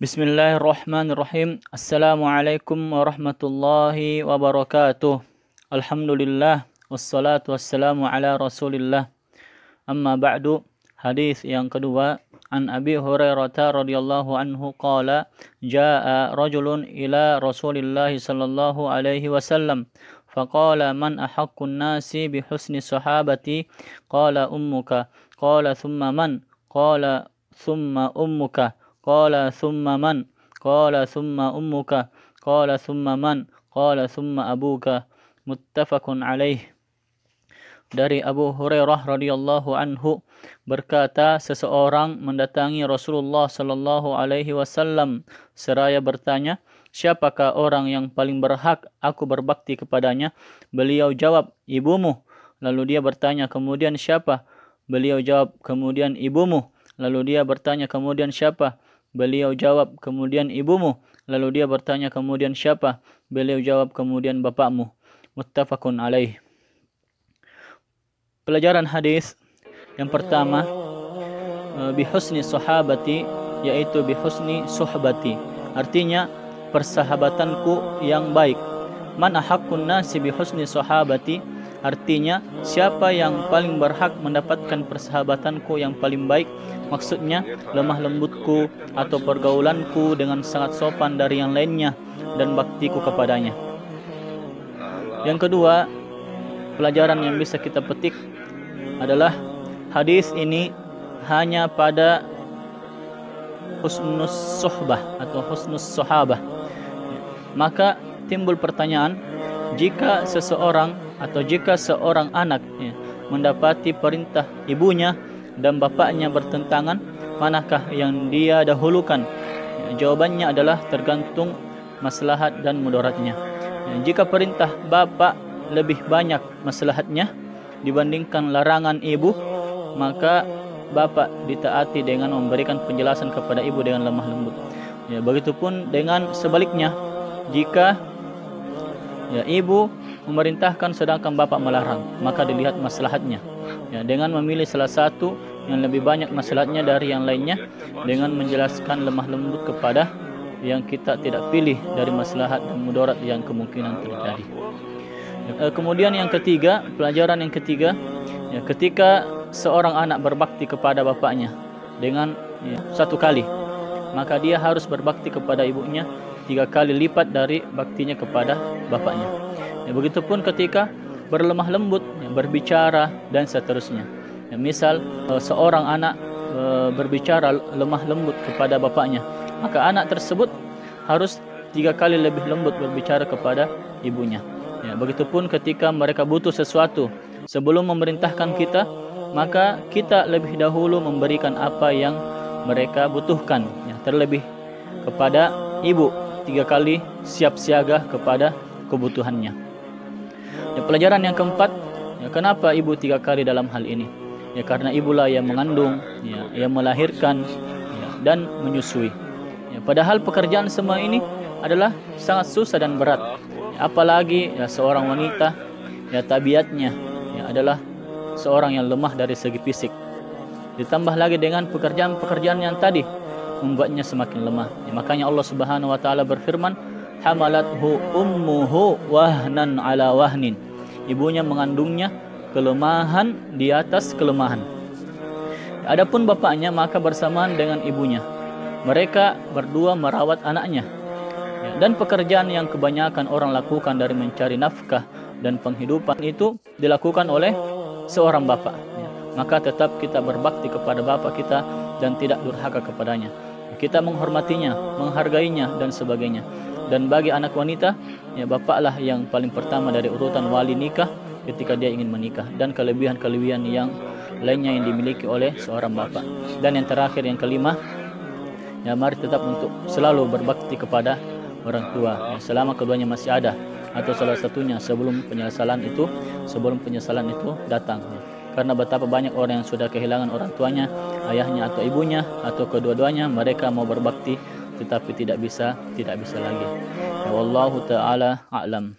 Bismillahirrahmanirrahim. Assalamualaikum warahmatullahi wabarakatuh. Alhamdulillah wassalatu wassalamu ala Rasulillah. Amma ba'du. Hadis yang kedua, an Abi Hurairah radhiyallahu anhu qala jaa rajulun ila Rasulillah sallallahu alaihi wasallam faqala man ahaqqun nasi bi husni sahabati qala ummuka qala thumma man qala thumma ummuka qala thumma man qala thumma ummuka qala thumma man qala thumma abuka. Muttafaqun alaih. Dari Abu Hurairah radhiyallahu anhu berkata, seseorang mendatangi Rasulullah sallallahu alaihi wasallam seraya bertanya, siapakah orang yang paling berhak aku berbakti kepadanya? Beliau jawab, ibumu. Lalu dia bertanya, kemudian siapa? Beliau jawab, kemudian ibumu. Lalu dia bertanya, kemudian siapa? Beliau jawab, kemudian ibumu. Lalu dia bertanya, kemudian siapa? Beliau jawab, kemudian bapakmu. Muttafaqun alaih. Pelajaran hadis yang pertama, bihusni sahabati, yaitu bihusni suhbati. Artinya persahabatanku yang baik. Man ahaqqun nasi bihusni sahabati, artinya siapa yang paling berhak mendapatkan persahabatanku yang paling baik. Maksudnya lemah lembutku atau pergaulanku dengan sangat sopan dari yang lainnya dan baktiku kepadanya. Yang kedua, pelajaran yang bisa kita petik adalah hadis ini hanya pada husnus suhbah atau husnus sahabah. Maka timbul pertanyaan, jika seseorang atau jika seorang anak mendapati perintah ibunya dan bapaknya bertentangan, manakah yang dia dahulukan? Jawabannya adalah tergantung maslahat dan mudaratnya. Jika perintah bapak lebih banyak maslahatnya dibandingkan larangan ibu, maka bapak ditaati dengan memberikan penjelasan kepada ibu dengan lemah lembut. Begitupun dengan sebaliknya, jika ibu memerintahkan sedangkan bapak melarang, maka dilihat maslahatnya. Dengan memilih salah satu yang lebih banyak maslahatnya dari yang lainnya, dengan menjelaskan lemah lembut kepada yang kita tidak pilih dari maslahat dan mudarat yang kemungkinan terjadi. Kemudian yang ketiga, pelajaran yang ketiga, ketika seorang anak berbakti kepada bapaknya dengan satu kali, maka dia harus berbakti kepada ibunya 3 kali lipat dari baktinya kepada bapaknya. Begitupun ketika berlemah lembut, berbicara dan seterusnya. Misal seorang anak berbicara lemah lembut kepada bapaknya, maka anak tersebut harus 3 kali lebih lembut berbicara kepada ibunya. Begitupun ketika mereka butuh sesuatu, sebelum memerintahkan kita, maka kita lebih dahulu memberikan apa yang mereka butuhkan, terlebih kepada ibu 3 kali siap siaga kepada kebutuhannya. Pelajaran yang keempat, kenapa ibu 3 kali dalam hal ini? Karena ibulah yang mengandung, yang melahirkan, dan menyusui. Padahal pekerjaan semua ini adalah sangat susah dan berat. Apalagi seorang wanita, tabiatnya adalah seorang yang lemah dari segi fisik. Ditambah lagi dengan pekerjaan-pekerjaan yang tadi membuatnya semakin lemah. Makanya Allah Subhanahu wa taala berfirman, hamalathu ummuhu wahnan ala wahnin. Ibunya mengandungnya kelemahan di atas kelemahan. Adapun bapaknya maka bersamaan dengan ibunya. Mereka berdua merawat anaknya. Dan pekerjaan yang kebanyakan orang lakukan dari mencari nafkah dan penghidupan itu dilakukan oleh seorang bapak. Maka tetap kita berbakti kepada bapak kita dan tidak durhaka kepadanya. Kita menghormatinya, menghargainya dan sebagainya. Dan bagi anak wanita, bapaklah yang paling pertama dari urutan wali nikah ketika dia ingin menikah, dan kelebihan-kelebihan yang lainnya yang dimiliki oleh seorang bapak. Dan yang terakhir, yang kelima, mari tetap untuk selalu berbakti kepada orang tua selama keduanya masih ada, atau salah satunya sebelum penyesalan itu datang. Karena betapa banyak orang yang sudah kehilangan orang tuanya, ayahnya atau ibunya atau kedua-duanya, mereka mau berbakti tetapi tidak bisa lagi. Wallahu taala a'lam.